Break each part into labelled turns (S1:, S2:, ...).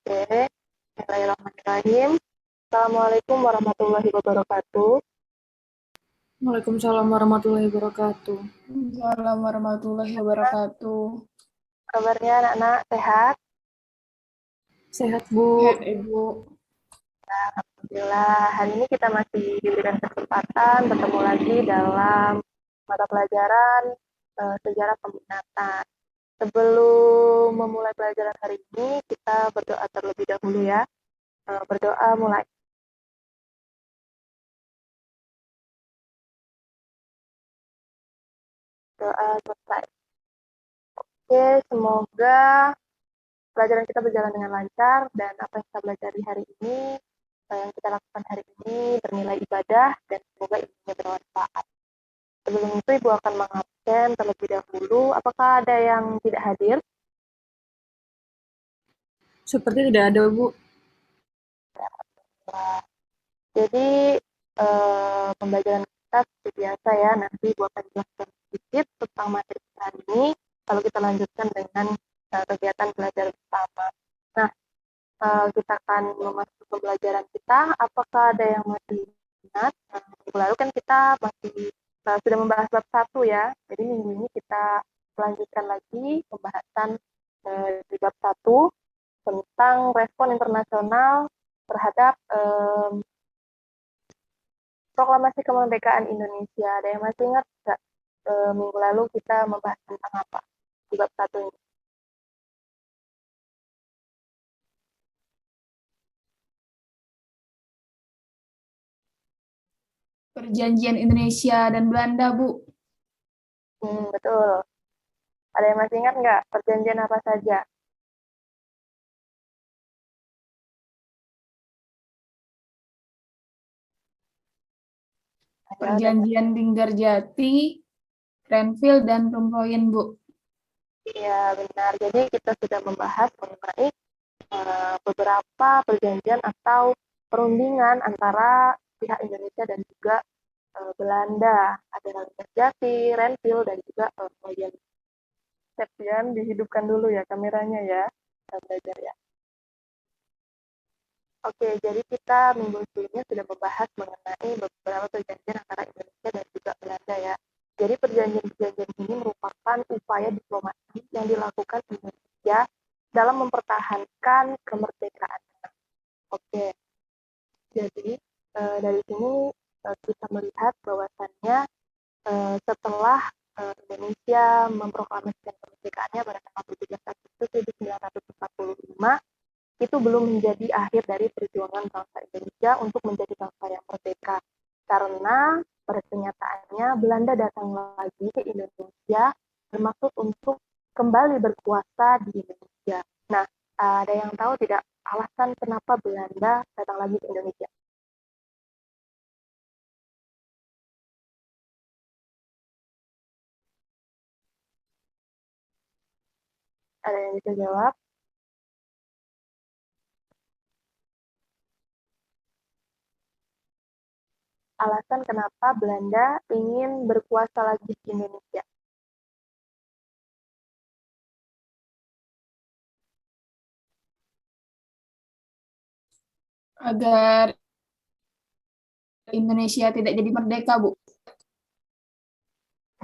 S1: Oke, Bismillahirrahmanirrahim. Assalamualaikum warahmatullahi wabarakatuh.
S2: Waalaikumsalam warahmatullahi wabarakatuh.
S3: Waalaikumsalam warahmatullahi wabarakatuh.
S1: Kabarnya anak-anak sehat?
S2: Sehat, Bu.
S3: Sehat, Ibu.
S1: Alhamdulillah. Hari ini kita masih diberikan kesempatan bertemu lagi dalam mata pelajaran sejarah peminatan. Sebelum memulai pelajaran hari ini, kita berdoa terlebih dahulu ya. Berdoa mulai. Doa selesai. Oke, semoga pelajaran kita berjalan dengan lancar dan apa yang kita pelajari hari ini, yang kita lakukan hari ini bernilai ibadah dan semoga ilmunya bermanfaat. Sebelum itu Ibu akan mengabsen terlebih dahulu. Apakah ada yang tidak hadir?
S2: Seperti tidak ada, Bu.
S1: Jadi pembelajaran kita seperti biasa ya. Nanti Ibu akan jelaskan sedikit tentang materi kita hari ini. Lalu kita lanjutkan dengan kegiatan belajar bersama. Nah, kita akan memasuki pembelajaran kita. Apakah ada yang masih ingat? Minggu lalu kan kita masih sudah membahas bab 1 ya. Jadi minggu ini kita melanjutkan lagi pembahasan di bab 1 tentang respon internasional terhadap proklamasi kemerdekaan Indonesia. Ada yang masih ingat nggak? Minggu lalu kita membahas tentang apa di bab 1 ini?
S3: Perjanjian Indonesia dan Belanda, Bu.
S1: Betul. Ada yang masih ingat nggak perjanjian apa saja?
S3: Perjanjian Linggarjati, Renville, dan Rumpoyen, Bu.
S1: Iya, benar. Jadi kita sudah membahas mengenai beberapa perjanjian atau perundingan antara pihak Indonesia dan juga Belanda. Ada Linggarjati, Renville, dan juga Rumpoyen. Septian, dihidupkan dulu ya kameranya ya. Kita belajar ya. Oke, jadi kita minggu sebelumnya sudah membahas mengenai beberapa perjanjian antara Indonesia dan juga Belanda ya. Jadi perjanjian-perjanjian ini merupakan upaya diplomasi yang dilakukan Indonesia dalam mempertahankan kemerdekaan. Oke, jadi dari sini kita melihat bahwasannya setelah Indonesia memproklamasikan kemerdekaannya pada tanggal 17 Agustus 1945, itu belum menjadi akhir dari perjuangan bangsa Indonesia untuk menjadi bangsa yang merdeka. Karena pada kenyataannya Belanda datang lagi ke Indonesia bermaksud untuk kembali berkuasa di Indonesia. Nah, ada yang tahu tidak alasan kenapa Belanda datang lagi ke Indonesia? Ada yang bisa jawab? Alasan kenapa Belanda ingin berkuasa lagi di Indonesia?
S3: Agar Indonesia tidak jadi merdeka, Bu.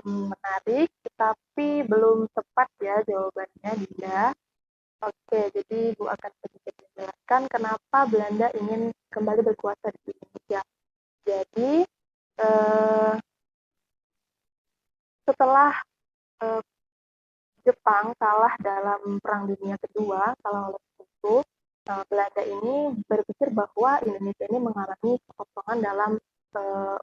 S1: Menarik, tapi belum tepat ya jawabannya, Dinda. Oke, jadi Ibu akan sedikit menjelaskan kenapa Belanda ingin kembali berkuasa di Indonesia. Jadi, setelah eh, Jepang kalah dalam Perang Dunia Kedua, kalah oleh Sekutu, Belanda ini berpikir bahwa Indonesia ini mengalami kekosongan dalam eh,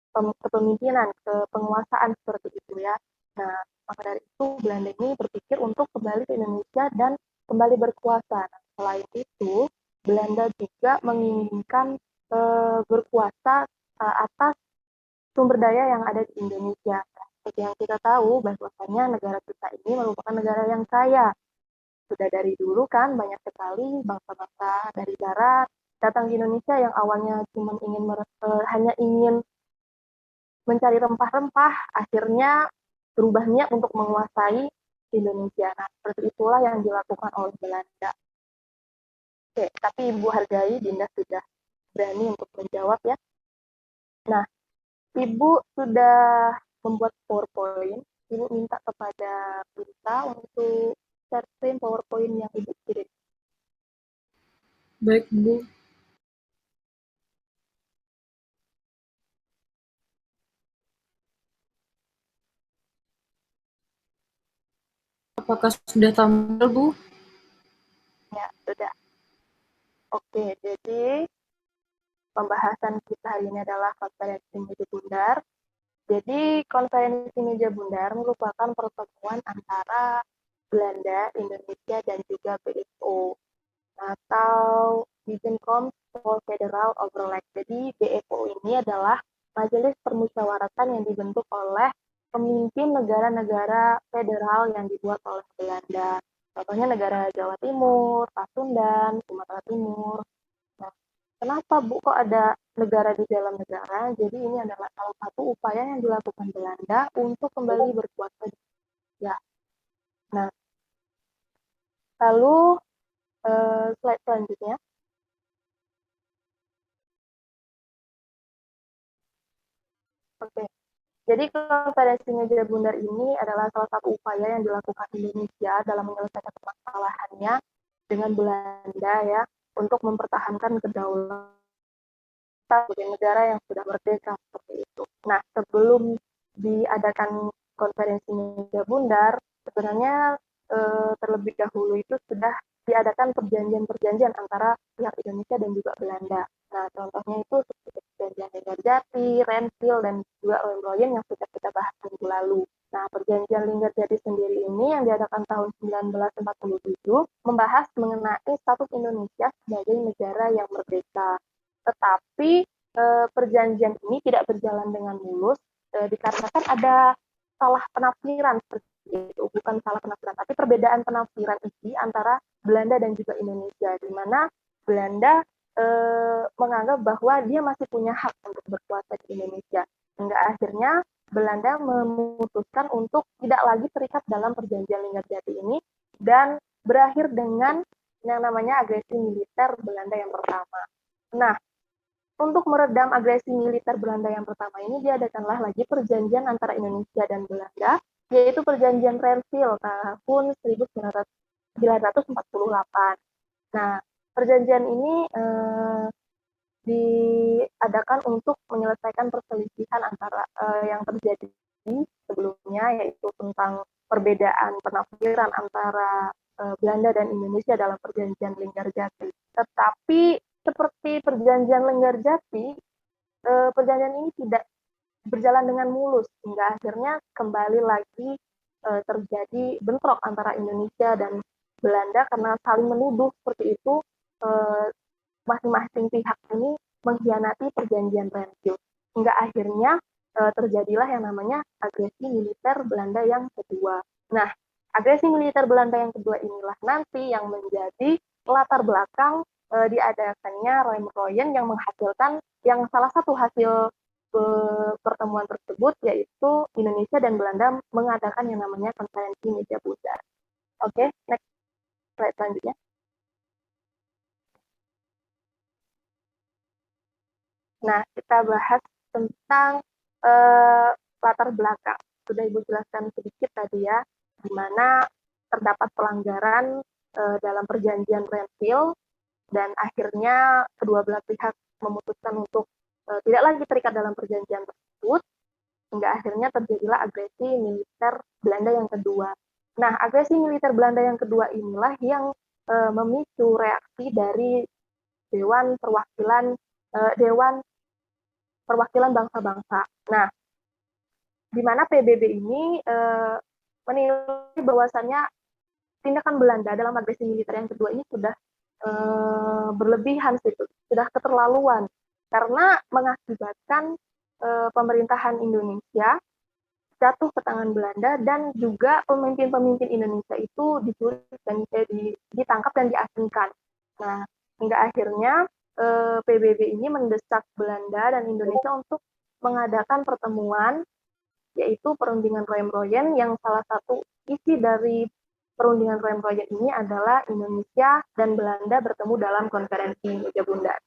S1: kepemimpinan, kepenguasaan seperti itu ya. Nah, maka dari itu Belanda ini berpikir untuk kembali ke Indonesia dan kembali berkuasa. Nah, selain itu, Belanda juga menginginkan berkuasa atas sumber daya yang ada di Indonesia. Nah, seperti yang kita tahu, bahwasannya negara kita ini merupakan negara yang kaya. Sudah dari dulu kan banyak sekali bangsa-bangsa dari barat datang di Indonesia yang awalnya cuma ingin hanya ingin mencari rempah-rempah, akhirnya berubah niat untuk menguasai Indonesia. Nah, seperti itulah yang dilakukan oleh Belanda. Oke, tapi Ibu hargai Dinda sudah berani untuk menjawab ya. Nah, Ibu sudah membuat PowerPoint. Ibu minta kepada kita untuk share screen PowerPoint yang Ibu kirim.
S2: Baik, Bu. Apakah sudah tampil, Bu?
S1: Ya, sudah. Oke, jadi pembahasan kita hari ini adalah konferensi meja bundar. Jadi konferensi meja bundar merupakan pertemuan antara Belanda, Indonesia, dan juga BFO atau Binnenkomst voor Federal Overleg. Jadi BFO ini adalah majelis permusyawaratan yang dibentuk oleh pemimpin negara-negara federal yang dibuat oleh Belanda. Contohnya negara Jawa Timur, Pasundan, Sumatera Timur. Nah, kenapa Bu kok ada negara di dalam negara? Jadi ini adalah salah satu upaya yang dilakukan Belanda untuk kembali berkuasa. Ya. Nah, lalu slide selanjutnya. Oke. Jadi konferensi meja bundar ini adalah salah satu upaya yang dilakukan Indonesia dalam menyelesaikan permasalahannya dengan Belanda ya untuk mempertahankan kedaulatan sebagai negara yang sudah merdeka seperti itu. Nah, sebelum diadakan konferensi meja bundar, sebenarnya terlebih dahulu itu sudah diadakan perjanjian-perjanjian antara pihak Indonesia dan juga Belanda. Nah, contohnya itu seperti perjanjian Linggarjati, Renville, dan juga Lembroyen yang sudah kita bahas minggu lalu. Nah, perjanjian Linggarjati sendiri ini yang diadakan tahun 1947 membahas mengenai status Indonesia sebagai negara yang merdeka. Tetapi perjanjian ini tidak berjalan dengan mulus dikarenakan ada salah penafsiran seperti itu, bukan salah penafsiran, tapi perbedaan penafsiran ini antara Belanda dan juga Indonesia, di mana Belanda menganggap bahwa dia masih punya hak untuk berkuasa di Indonesia. Hingga akhirnya Belanda memutuskan untuk tidak lagi terikat dalam perjanjian Linggarjati ini dan berakhir dengan yang namanya agresi militer Belanda yang pertama. Nah, untuk meredam agresi militer Belanda yang pertama ini diadakanlah lagi perjanjian antara Indonesia dan Belanda, yaitu perjanjian Renville tahun 1948. Nah, perjanjian ini diadakan untuk menyelesaikan perselisihan antara yang terjadi sebelumnya, yaitu tentang perbedaan penafsiran antara Belanda dan Indonesia dalam perjanjian Linggarjati. Tetapi seperti perjanjian Linggarjati, perjanjian ini tidak berjalan dengan mulus hingga akhirnya kembali lagi terjadi bentrok antara Indonesia dan Belanda karena saling menuduh seperti itu masing-masing pihak ini mengkhianati perjanjian Renville hingga akhirnya terjadilah yang namanya agresi militer Belanda yang kedua. Nah, agresi militer Belanda yang kedua inilah nanti yang menjadi latar belakang diadakannya Rembroyen yang menghasilkan yang salah satu hasil pertemuan tersebut yaitu Indonesia dan Belanda mengadakan yang namanya konferensi meja bundar. Oke, next slide selanjutnya. Nah, kita bahas tentang latar belakang. Sudah Ibu jelaskan sedikit tadi ya, di mana terdapat pelanggaran dalam perjanjian Renville dan akhirnya kedua belah pihak memutuskan untuk tidak lagi terikat dalam perjanjian tersebut hingga akhirnya terjadilah agresi militer Belanda yang kedua. Nah, agresi militer Belanda yang kedua inilah yang memicu reaksi dari Dewan Perwakilan Bangsa-Bangsa. Nah, di mana PBB ini menilai bahwasannya tindakan Belanda dalam agresi militer yang kedua ini sudah berlebihan, sudah keterlaluan, karena mengakibatkan pemerintahan Indonesia jatuh ke tangan Belanda dan juga pemimpin-pemimpin Indonesia itu diculik dan ditangkap dan diasingkan. Nah, hingga akhirnya PBB ini mendesak Belanda dan Indonesia untuk mengadakan pertemuan, yaitu perundingan Rembroyen yang salah satu isi dari perundingan Rooijen ini adalah Indonesia dan Belanda bertemu dalam konferensi meja bundar.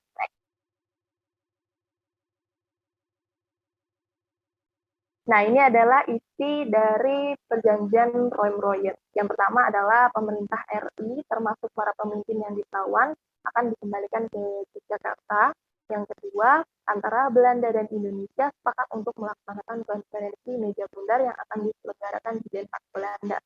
S1: Nah, ini adalah isi dari perjanjian Rooijen. Yang pertama adalah pemerintah RI, termasuk para pemimpin yang ditawan, akan dikembalikan ke Yogyakarta. Yang kedua, antara Belanda dan Indonesia sepakat untuk melaksanakan konferensi meja bundar yang akan diselenggarakan di Den Haag, Belanda.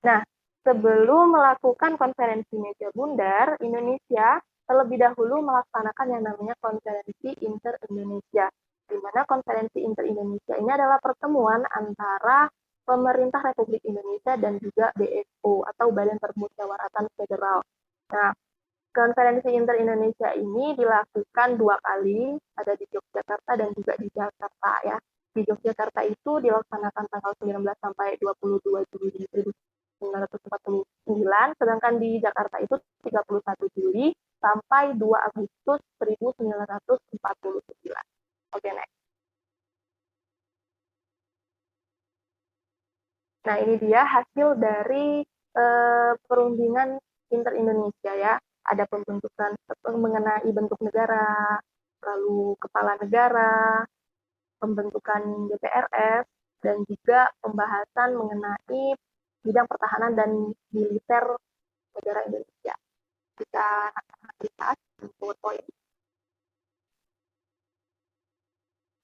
S1: Nah, sebelum melakukan konferensi meja bundar, Indonesia terlebih dahulu melaksanakan yang namanya konferensi inter-Indonesia, di mana konferensi inter-Indonesia ini adalah pertemuan antara pemerintah Republik Indonesia dan juga BFO atau Badan Permusyawaratan Federal. Nah, konferensi inter-Indonesia ini dilakukan 2 kali, ada di Yogyakarta dan juga di Jakarta ya. Di Yogyakarta itu dilaksanakan tanggal 19 sampai 22 Juli 1949, sedangkan di Jakarta itu 31 Juli sampai 2 Agustus 1949. Oke, next. Nah, ini dia hasil dari perundingan inter-Indonesia ya. Ada pembentukan mengenai bentuk negara, lalu kepala negara, pembentukan DPRS, dan juga pembahasan mengenai bidang pertahanan dan militer negara Indonesia. Kita lihat PowerPoint.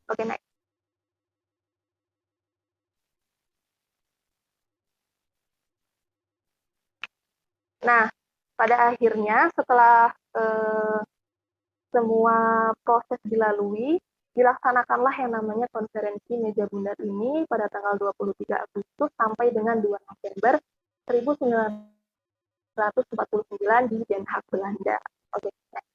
S1: Oke, next. Nah, pada akhirnya setelah semua proses dilalui, dilaksanakanlah yang namanya konferensi meja bundar ini pada tanggal 23 Agustus sampai dengan 2 November 1949 di Den Haag, Belanda. Oke, next.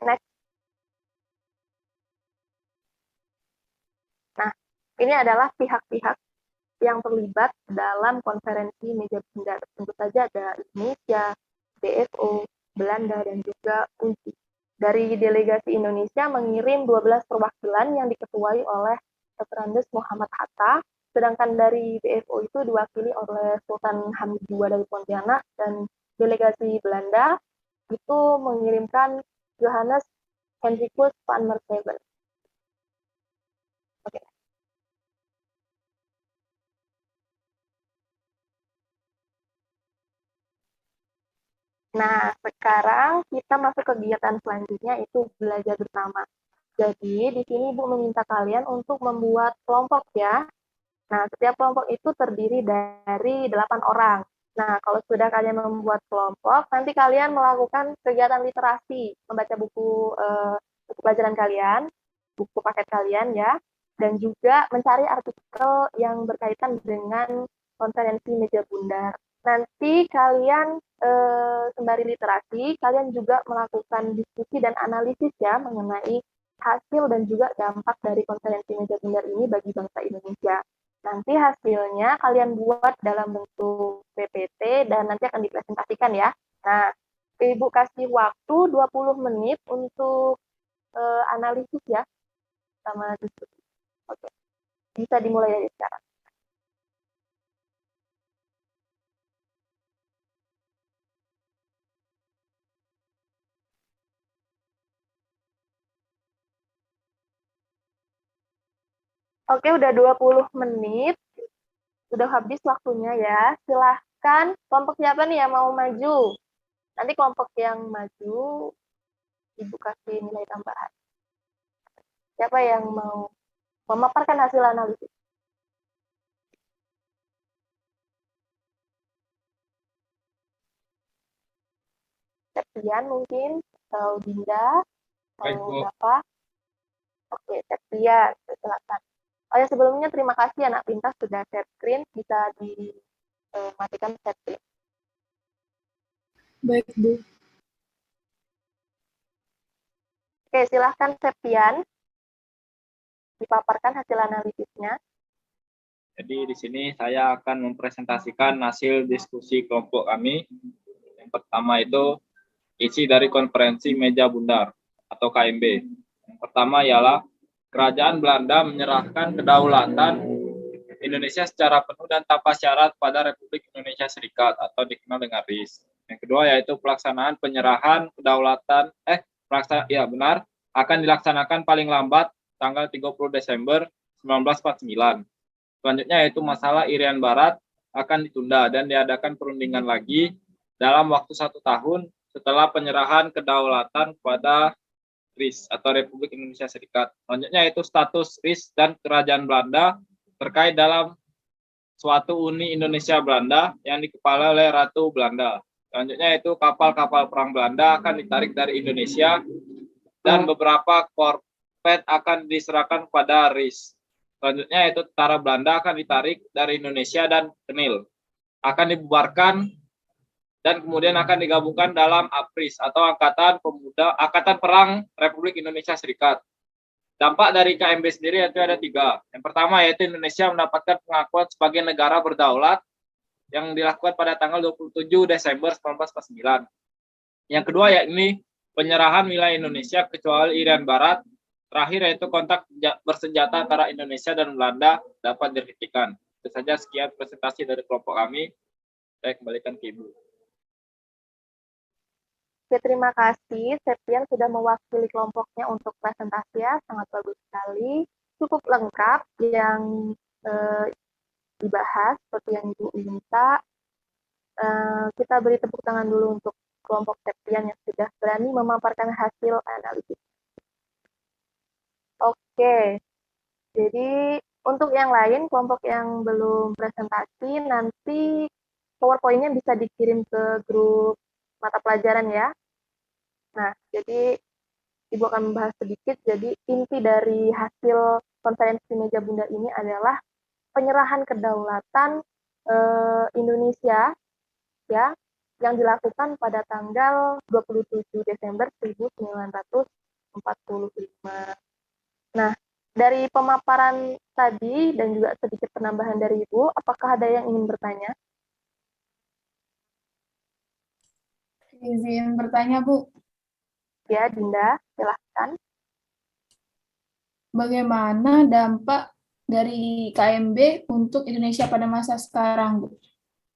S1: Next. Nah, ini adalah pihak-pihak yang terlibat dalam konferensi meja bundar. Tentu saja ada Indonesia, BFO, Belanda, dan juga UNSI. Dari delegasi Indonesia mengirim 12 perwakilan yang diketuai oleh Dr. Muhammad Hatta, sedangkan dari BFO itu diwakili oleh Sultan Hamid II dari Pontianak, dan delegasi Belanda itu mengirimkan Johannes Hendrikus van Merseben. Oke. Nah, sekarang kita masuk ke kegiatan selanjutnya, itu belajar bersama. Jadi, di sini Ibu meminta kalian untuk membuat kelompok ya. Nah, setiap kelompok itu terdiri dari 8 orang. Nah, kalau sudah kalian membuat kelompok, nanti kalian melakukan kegiatan literasi, membaca buku pelajaran kalian, buku paket kalian ya, dan juga mencari artikel yang berkaitan dengan konferensi meja bundar. Nanti kalian sembari literasi, kalian juga melakukan diskusi dan analisis ya mengenai hasil dan juga dampak dari konferensi meja bundar ini bagi bangsa Indonesia. Nanti hasilnya kalian buat dalam bentuk PPT dan nanti akan dipresentasikan ya. Nah, Ibu kasih waktu 20 menit untuk analisis ya, sama diskusi. Oke, bisa dimulai dari sekarang. Oke, udah 20 menit. Udah habis waktunya ya. Silahkan, kelompok siapa nih yang mau maju? Nanti kelompok yang maju, Ibu kasih nilai tambahan. Siapa yang mau memaparkan hasil analisis? Septian mungkin, atau Dinda, atau Bapak. Oke, Septian, silakan. Oh ya, sebelumnya terima kasih anak pintas sudah share screen, bisa dimatikan share screen.
S2: Baik, Bu.
S1: Oke, silahkan Septian dipaparkan hasil analisisnya.
S4: Jadi di sini saya akan mempresentasikan hasil diskusi kelompok kami. Yang pertama itu isi dari konferensi meja bundar atau KMB. Yang pertama ialah Kerajaan Belanda menyerahkan kedaulatan Indonesia secara penuh dan tanpa syarat pada Republik Indonesia Serikat atau dikenal dengan RIS. Yang kedua yaitu pelaksanaan penyerahan kedaulatan akan dilaksanakan paling lambat tanggal 30 Desember 1949. Selanjutnya yaitu masalah Irian Barat akan ditunda dan diadakan perundingan lagi dalam waktu 1 tahun setelah penyerahan kedaulatan kepada RIS atau Republik Indonesia Serikat. Selanjutnya yaitu status RIS dan Kerajaan Belanda terkait dalam suatu Uni Indonesia Belanda yang dikepalai oleh Ratu Belanda. Selanjutnya yaitu kapal-kapal perang Belanda akan ditarik dari Indonesia dan beberapa korvet akan diserahkan kepada RIS. Selanjutnya yaitu tentara Belanda akan ditarik dari Indonesia dan Kenil. Akan dibubarkan dan kemudian akan digabungkan dalam APRIS atau Angkatan Perang Republik Indonesia Serikat. Dampak dari KMB sendiri itu ada 3. Yang pertama yaitu Indonesia mendapatkan pengakuan sebagai negara berdaulat yang dilakukan pada tanggal 27 Desember 1949. Yang kedua yakni penyerahan wilayah Indonesia kecuali Irian Barat. Terakhir yaitu kontak bersenjata antara Indonesia dan Belanda dapat dihentikan. Itu saja, sekian presentasi dari kelompok kami. Saya kembalikan ke Ibu.
S1: Oke, terima kasih. Septian sudah mewakili kelompoknya untuk presentasi ya, sangat bagus sekali. Cukup lengkap yang dibahas seperti yang Ibu minta. Kita beri tepuk tangan dulu untuk kelompok Septian yang sudah berani memaparkan hasil analisis. Oke, jadi untuk yang lain, kelompok yang belum presentasi, nanti PowerPoint-nya bisa dikirim ke grup mata pelajaran ya. Nah, jadi Ibu akan membahas sedikit. Jadi inti dari hasil konferensi meja bundar ini adalah penyerahan kedaulatan Indonesia ya yang dilakukan pada tanggal 27 Desember 1945. Nah, dari pemaparan tadi dan juga sedikit penambahan dari Ibu, apakah ada yang ingin bertanya?
S3: Izin bertanya, Bu.
S1: Ya, Dinda, silahkan.
S3: Bagaimana dampak dari KMB untuk Indonesia pada masa sekarang, Bu?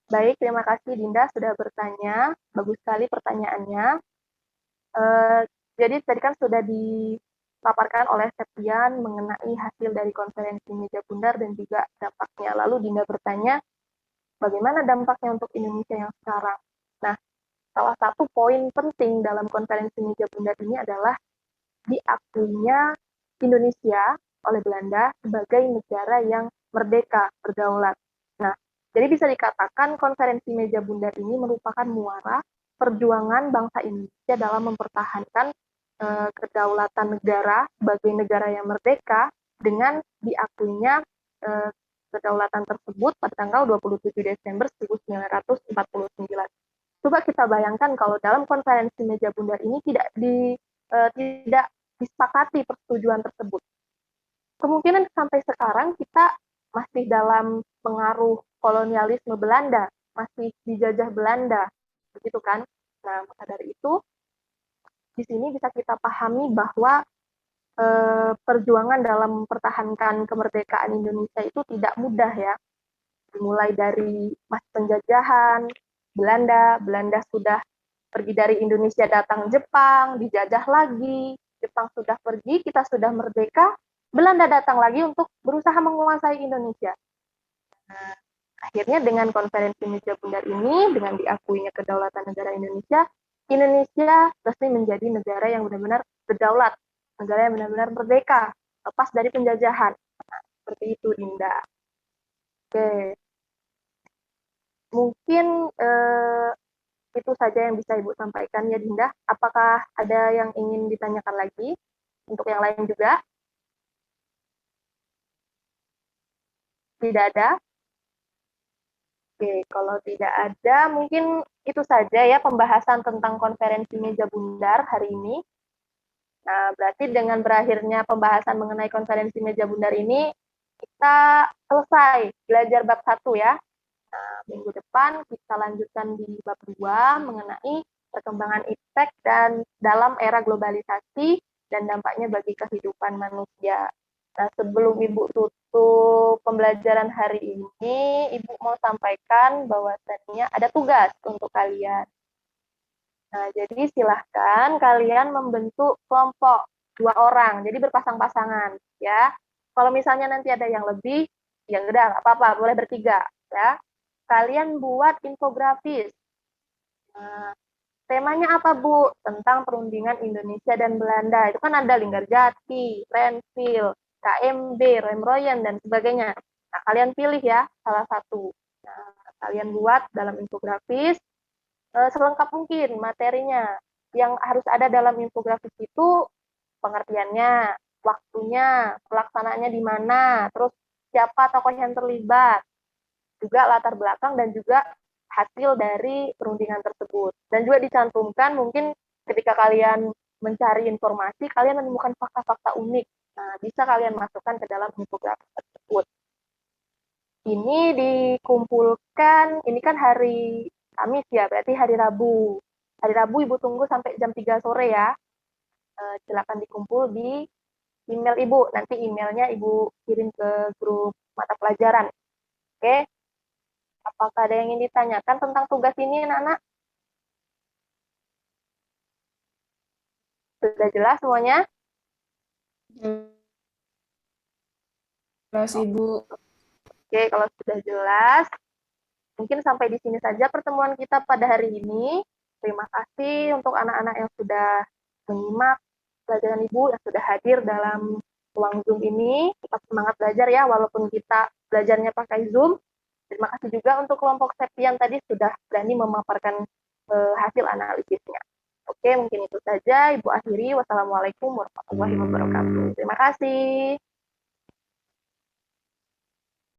S1: Baik, terima kasih Dinda sudah bertanya. Bagus sekali pertanyaannya. Jadi tadi kan sudah dipaparkan oleh Septian mengenai hasil dari konferensi meja bundar dan juga dampaknya. Lalu Dinda bertanya, bagaimana dampaknya untuk Indonesia yang sekarang? Nah, salah satu poin penting dalam konferensi meja bundar ini adalah diakuinya Indonesia oleh Belanda sebagai negara yang merdeka, berdaulat. Nah, jadi bisa dikatakan konferensi meja bundar ini merupakan muara perjuangan bangsa Indonesia dalam mempertahankan kedaulatan negara sebagai negara yang merdeka dengan diakuinya kedaulatan tersebut pada tanggal 27 Desember 1949. Coba kita bayangkan kalau dalam konferensi meja bundar ini tidak disepakati persetujuan tersebut. Kemungkinan sampai sekarang kita masih dalam pengaruh kolonialisme Belanda, masih dijajah Belanda, begitu kan? Nah, maka dari itu, di sini bisa kita pahami bahwa perjuangan dalam mempertahankan kemerdekaan Indonesia itu tidak mudah ya. Dimulai dari masa penjajahan, Belanda sudah pergi dari Indonesia, datang Jepang, dijajah lagi, Jepang sudah pergi, kita sudah merdeka, Belanda datang lagi untuk berusaha menguasai Indonesia. Nah, akhirnya dengan konferensi meja bundar ini, dengan diakuinya kedaulatan negara Indonesia, Indonesia resmi menjadi negara yang benar-benar berdaulat, negara yang benar-benar merdeka, lepas dari penjajahan. Nah, seperti itu, Dinda. Oke. Mungkin itu saja yang bisa Ibu sampaikan ya, Dinda. Apakah ada yang ingin ditanyakan lagi untuk yang lain juga? Tidak ada? Oke, kalau tidak ada, mungkin itu saja ya pembahasan tentang konferensi meja bundar hari ini. Nah, berarti dengan berakhirnya pembahasan mengenai konferensi meja bundar ini, kita selesai belajar bab 1 ya. Nah, minggu depan kita lanjutkan di bab 2 mengenai perkembangan iptek dan dalam era globalisasi dan dampaknya bagi kehidupan manusia. Nah, sebelum Ibu tutup pembelajaran hari ini, Ibu mau sampaikan bahwasannya ada tugas untuk kalian. Nah, jadi silahkan kalian membentuk kelompok 2 orang, jadi berpasang-pasangan, ya. Kalau misalnya nanti ada yang lebih, ya udah, nggak apa-apa, boleh bertiga, ya. Kalian buat infografis. Nah, temanya apa, Bu? Tentang perundingan Indonesia dan Belanda. Itu kan ada Linggarjati, Renville, KMB, Remroyen, dan sebagainya. Nah, kalian pilih ya salah satu. Nah, kalian buat dalam infografis selengkap mungkin materinya. Yang harus ada dalam infografis itu pengertiannya, waktunya, pelaksanaannya di mana, terus siapa tokoh yang terlibat, juga latar belakang dan juga hasil dari perundingan tersebut. Dan juga dicantumkan mungkin ketika kalian mencari informasi, kalian menemukan fakta-fakta unik. Nah, bisa kalian masukkan ke dalam infografis tersebut. Ini dikumpulkan, ini kan hari Kamis ya, berarti hari Rabu. Hari Rabu Ibu tunggu sampai jam 3 sore ya. Silakan dikumpul di email Ibu. Nanti emailnya Ibu kirim ke grup mata pelajaran. Oke? Apakah ada yang ingin ditanyakan tentang tugas ini, anak-anak? Sudah jelas semuanya?
S3: Jelas, Ibu.
S1: Oke, kalau sudah jelas, mungkin sampai di sini saja pertemuan kita pada hari ini. Terima kasih untuk anak-anak yang sudah menyimak pelajaran Ibu, yang sudah hadir dalam ruang Zoom ini. Tetap semangat belajar ya, walaupun kita belajarnya pakai Zoom. Terima kasih juga untuk kelompok Septian tadi sudah berani memaparkan hasil analisisnya. Oke, mungkin itu saja. Ibu akhiri. Wassalamualaikum warahmatullahi wabarakatuh. Terima kasih.